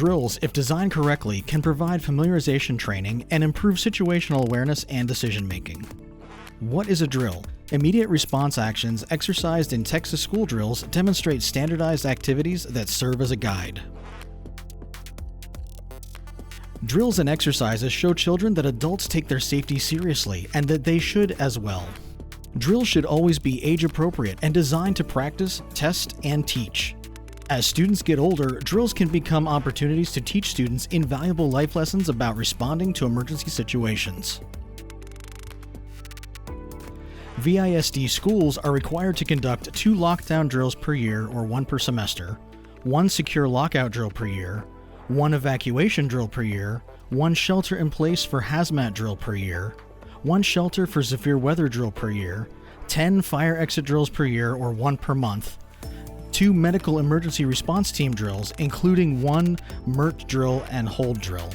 Drills, if designed correctly, can provide familiarization training and improve situational awareness and decision-making. What is a drill? Immediate response actions exercised in Texas school drills demonstrate standardized activities that serve as a guide. Drills and exercises show children that adults take their safety seriously and that they should as well. Drills should always be age-appropriate and designed to practice, test, and teach. As students get older, drills can become opportunities to teach students invaluable life lessons about responding to emergency situations. VISD schools are required to conduct 2 lockdown drills per year, or 1 per semester, 1 secure lockout drill per year, 1 evacuation drill per year, 1 shelter-in-place for hazmat drill per year, 1 shelter for severe weather drill per year, 10 fire exit drills per year, or 1 per month, 2 medical emergency response team drills, including 1 MERT drill and hold drill.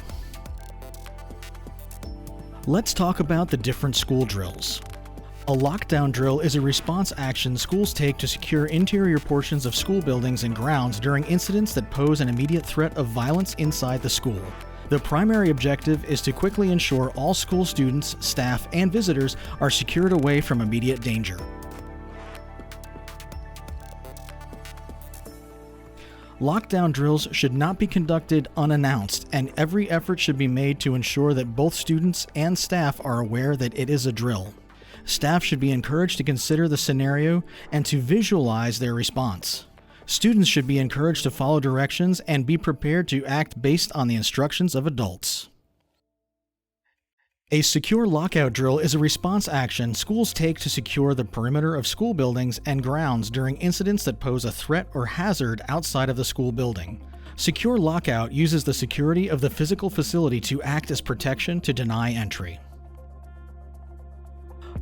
Let's talk about the different school drills. A lockdown drill is a response action schools take to secure interior portions of school buildings and grounds during incidents that pose an immediate threat of violence inside the school. The primary objective is to quickly ensure all school students, staff, and visitors are secured away from immediate danger. Lockdown drills should not be conducted unannounced, and every effort should be made to ensure that both students and staff are aware that it is a drill. Staff should be encouraged to consider the scenario and to visualize their response. Students should be encouraged to follow directions and be prepared to act based on the instructions of adults. A secure lockout drill is a response action schools take to secure the perimeter of school buildings and grounds during incidents that pose a threat or hazard outside of the school building. Secure lockout uses the security of the physical facility to act as protection to deny entry.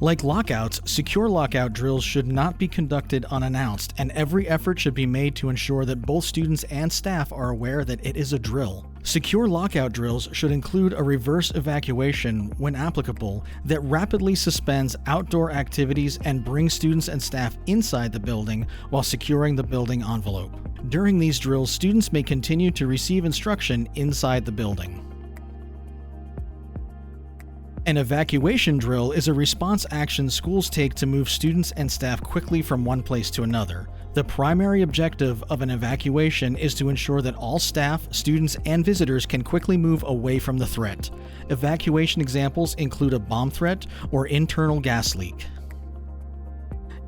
Like lockouts, secure lockout drills should not be conducted unannounced, and every effort should be made to ensure that both students and staff are aware that it is a drill. Secure lockout drills should include a reverse evacuation, when applicable, that rapidly suspends outdoor activities and brings students and staff inside the building while securing the building envelope. During these drills, students may continue to receive instruction inside the building. An evacuation drill is a response action schools take to move students and staff quickly from one place to another. The primary objective of an evacuation is to ensure that all staff, students, and visitors can quickly move away from the threat. Evacuation examples include a bomb threat or internal gas leak.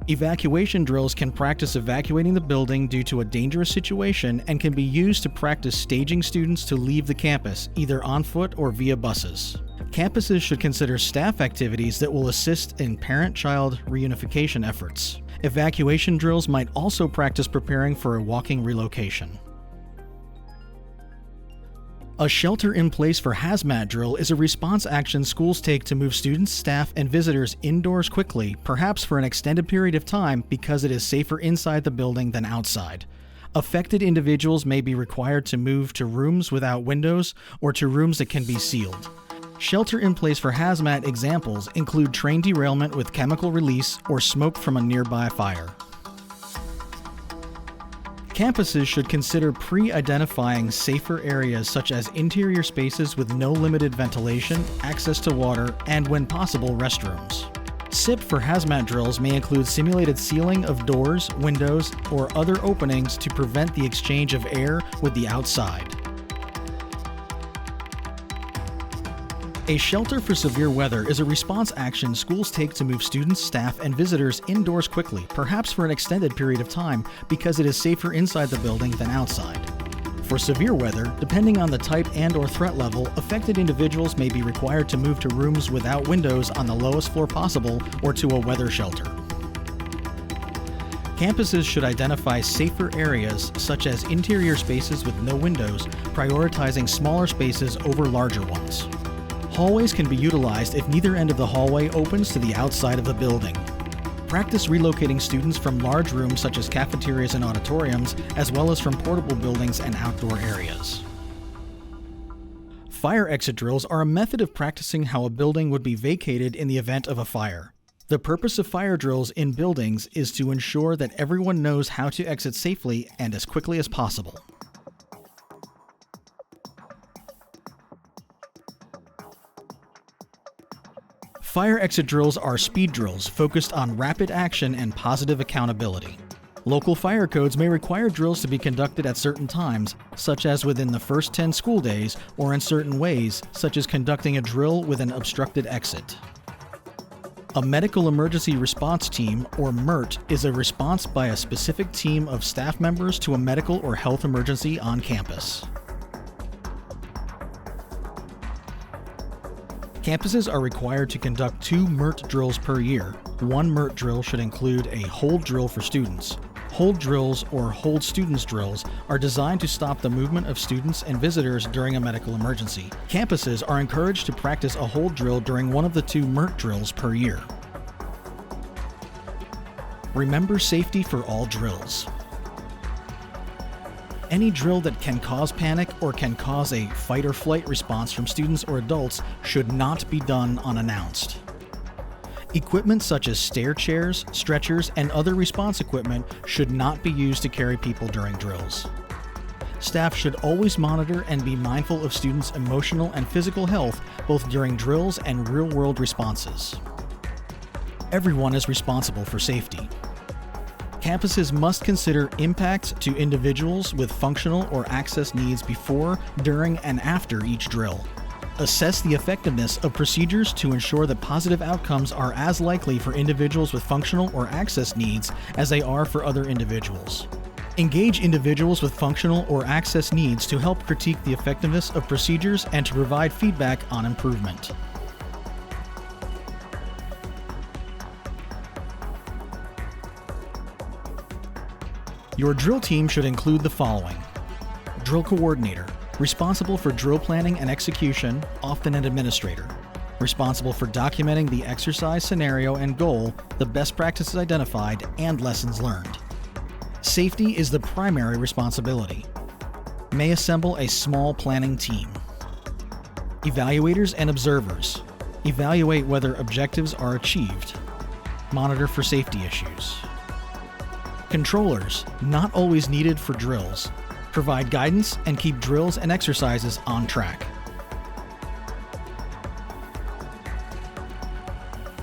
Evacuation drills can practice evacuating the building due to a dangerous situation and can be used to practice staging students to leave the campus, either on foot or via buses. Campuses should consider staff activities that will assist in parent-child reunification efforts. Evacuation drills might also practice preparing for a walking relocation. A shelter-in-place for hazmat drill is a response action schools take to move students, staff, and visitors indoors quickly, perhaps for an extended period of time because it is safer inside the building than outside. Affected individuals may be required to move to rooms without windows or to rooms that can be sealed. Shelter-in-place for hazmat examples include train derailment with chemical release or smoke from a nearby fire. Campuses should consider pre-identifying safer areas such as interior spaces with no limited ventilation, access to water, and when possible, restrooms. SIP for hazmat drills may include simulated sealing of doors, windows, or other openings to prevent the exchange of air with the outside. A shelter for severe weather is a response action schools take to move students, staff, and visitors indoors quickly, perhaps for an extended period of time, because it is safer inside the building than outside. For severe weather, depending on the type and/or threat level, affected individuals may be required to move to rooms without windows on the lowest floor possible or to a weather shelter. Campuses should identify safer areas, such as interior spaces with no windows, prioritizing smaller spaces over larger ones. Hallways can be utilized if neither end of the hallway opens to the outside of the building. Practice relocating students from large rooms such as cafeterias and auditoriums, as well as from portable buildings and outdoor areas. Fire exit drills are a method of practicing how a building would be vacated in the event of a fire. The purpose of fire drills in buildings is to ensure that everyone knows how to exit safely and as quickly as possible. Fire exit drills are speed drills focused on rapid action and positive accountability. Local fire codes may require drills to be conducted at certain times, such as within the first 10 school days, or in certain ways, such as conducting a drill with an obstructed exit. A Medical Emergency Response Team, or MERT, is a response by a specific team of staff members to a medical or health emergency on campus. Campuses are required to conduct 2 MERT drills per year. One MERT drill should include a hold drill for students. Hold drills, or hold students drills, are designed to stop the movement of students and visitors during a medical emergency. Campuses are encouraged to practice a hold drill during one of the 2 MERT drills per year. Remember safety for all drills. Any drill that can cause panic or can cause a fight or flight response from students or adults should not be done unannounced. Equipment such as stair chairs, stretchers, and other response equipment should not be used to carry people during drills. Staff should always monitor and be mindful of students' emotional and physical health both during drills and real-world responses. Everyone is responsible for safety. Campuses must consider impacts to individuals with functional or access needs before, during, and after each drill. Assess the effectiveness of procedures to ensure that positive outcomes are as likely for individuals with functional or access needs as they are for other individuals. Engage individuals with functional or access needs to help critique the effectiveness of procedures and to provide feedback on improvement. Your drill team should include the following: drill coordinator, responsible for drill planning and execution, often an administrator. Responsible for documenting the exercise scenario and goal, the best practices identified, and lessons learned. Safety is the primary responsibility. May assemble a small planning team. Evaluators and observers. Evaluate whether objectives are achieved. Monitor for safety issues. Controllers, not always needed for drills. Provide guidance and keep drills and exercises on track.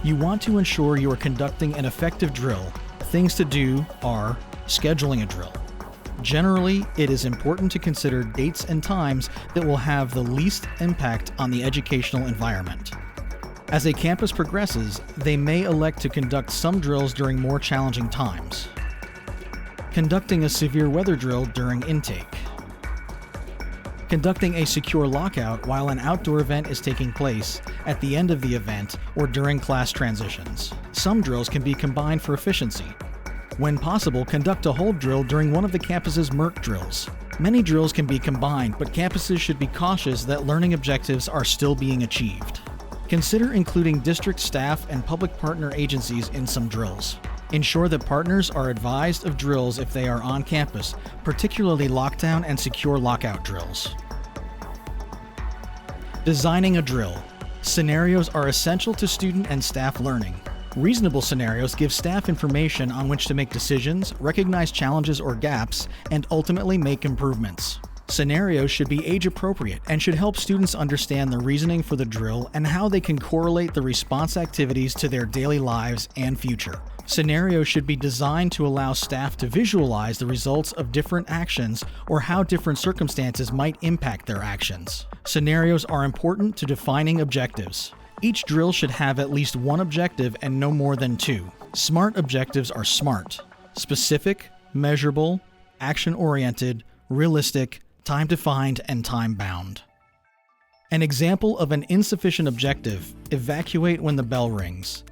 You want to ensure you are conducting an effective drill. Things to do are scheduling a drill. Generally, it is important to consider dates and times that will have the least impact on the educational environment. As a campus progresses, they may elect to conduct some drills during more challenging times. Conducting a severe weather drill during intake. Conducting a secure lockout while an outdoor event is taking place at the end of the event or during class transitions. Some drills can be combined for efficiency. When possible, conduct a hold drill during one of the campus's MERT drills. Many drills can be combined, but campuses should be cautious that learning objectives are still being achieved. Consider including district staff and public partner agencies in some drills. Ensure that partners are advised of drills if they are on campus, particularly lockdown and secure lockout drills. Designing a drill. Scenarios are essential to student and staff learning. Reasonable scenarios give staff information on which to make decisions, recognize challenges or gaps, and ultimately make improvements. Scenarios should be age-appropriate and should help students understand the reasoning for the drill and how they can correlate the response activities to their daily lives and future. Scenarios should be designed to allow staff to visualize the results of different actions or how different circumstances might impact their actions. Scenarios are important to defining objectives. Each drill should have at least one objective and no more than 2. SMART objectives are SMART: specific, measurable, action-oriented, realistic, time-defined, and time-bound. An example of an insufficient objective: evacuate when the bell rings.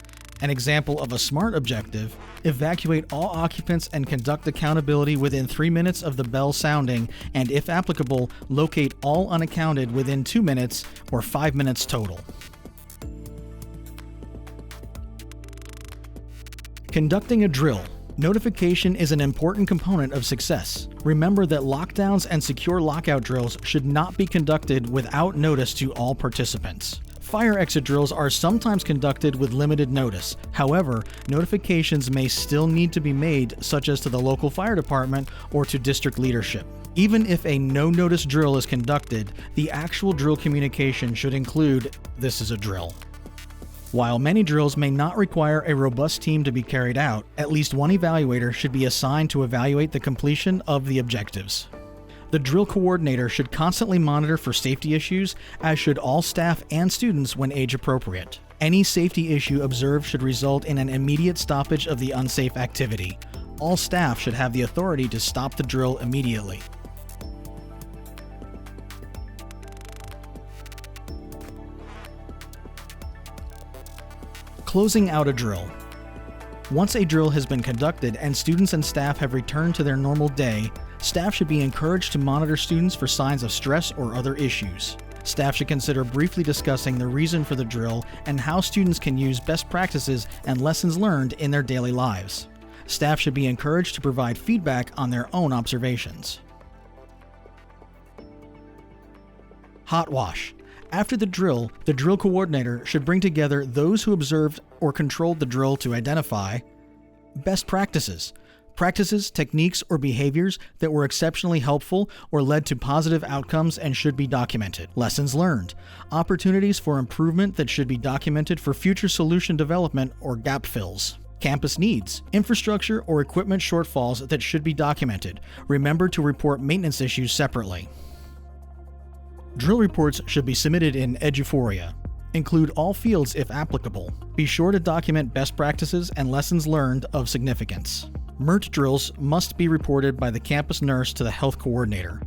An example of a SMART objective: evacuate all occupants and conduct accountability within 3 minutes of the bell sounding, and if applicable, locate all unaccounted within 2 minutes or 5 minutes total. Conducting a drill. Notification is an important component of success. Remember that lockdowns and secure lockout drills should not be conducted without notice to all participants. Fire exit drills are sometimes conducted with limited notice. However, notifications may still need to be made, such as to the local fire department or to district leadership. Even if a no-notice drill is conducted, the actual drill communication should include, "This is a drill." While many drills may not require a robust team to be carried out, at least one evaluator should be assigned to evaluate the completion of the objectives. The drill coordinator should constantly monitor for safety issues, as should all staff and students when age appropriate. Any safety issue observed should result in an immediate stoppage of the unsafe activity. All staff should have the authority to stop the drill immediately. Closing out a drill. Once a drill has been conducted and students and staff have returned to their normal day, staff should be encouraged to monitor students for signs of stress or other issues. Staff should consider briefly discussing the reason for the drill and how students can use best practices and lessons learned in their daily lives. Staff should be encouraged to provide feedback on their own observations. Hot wash. After the drill coordinator should bring together those who observed or controlled the drill to identify best practices, techniques, or behaviors that were exceptionally helpful or led to positive outcomes and should be documented. Lessons learned, opportunities for improvement that should be documented for future solution development or gap fills. Campus needs, infrastructure or equipment shortfalls that should be documented. Remember to report maintenance issues separately. Drill reports should be submitted in Eduphoria. Include all fields if applicable. Be sure to document best practices and lessons learned of significance. MERT drills must be reported by the campus nurse to the health coordinator.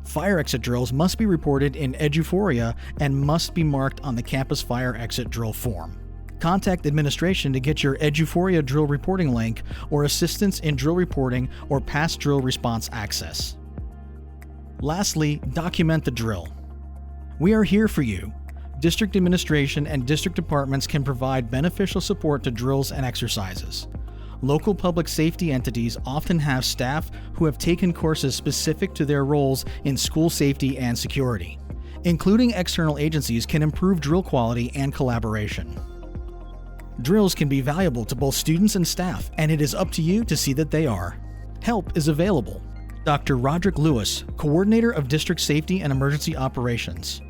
Fire exit drills must be reported in Eduphoria and must be marked on the campus fire exit drill form. Contact administration to get your Eduphoria drill reporting link or assistance in drill reporting or past drill response access. Lastly, document the drill. We are here for you. District administration and district departments can provide beneficial support to drills and exercises. Local public safety entities often have staff who have taken courses specific to their roles in school safety and security. Including external agencies can improve drill quality and collaboration. Drills can be valuable to both students and staff, and it is up to you to see that they are. Help is available. Dr. Roderick Lewis, Coordinator of District Safety and Emergency Operations.